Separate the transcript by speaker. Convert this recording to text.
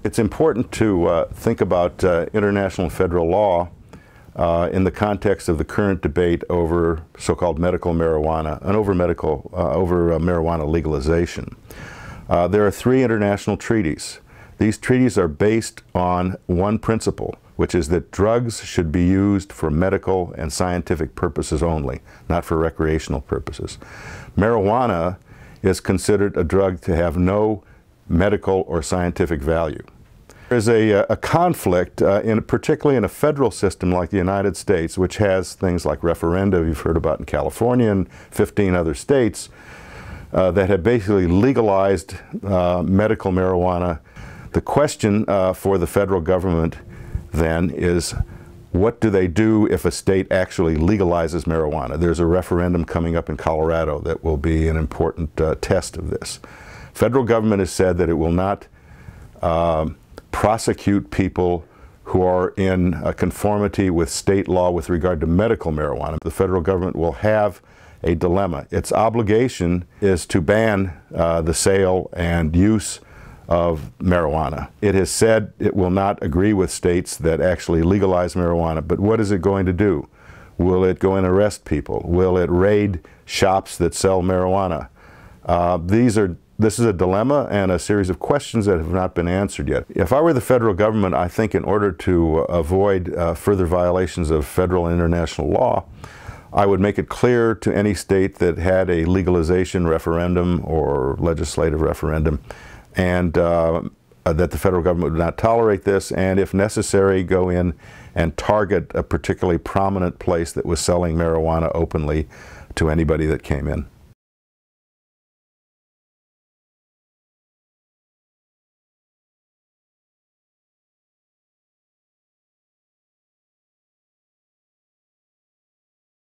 Speaker 1: It's important to think about international and federal law in the context of the current debate over so-called medical marijuana and over marijuana legalization. There are 3 international treaties. These treaties are based on one principle, which is that drugs should be used for medical and scientific purposes only, not for recreational purposes. Marijuana is considered a drug to have no medical or scientific value. There's a conflict, particularly in a federal system like the United States, which has things like referenda you've heard about in California and 15 other states that have basically legalized medical marijuana. The question for the federal government then is, what do they do if a state actually legalizes marijuana? There's a referendum coming up in Colorado that will be an important test of this. Federal government has said that it will not prosecute people who are in conformity with state law with regard to medical marijuana. The federal government will have a dilemma. Its obligation is to ban the sale and use of marijuana. It has said it will not agree with states that actually legalize marijuana, but what is it going to do? Will it go and arrest people? Will it raid shops that sell marijuana? This is a dilemma and a series of questions that have not been answered yet. If I were the federal government, I think in order to avoid further violations of federal and international law, I would make it clear to any state that had a legalization referendum or legislative referendum and that the federal government would not tolerate this, and if necessary go in and target a particularly prominent place that was selling marijuana openly to anybody that came in.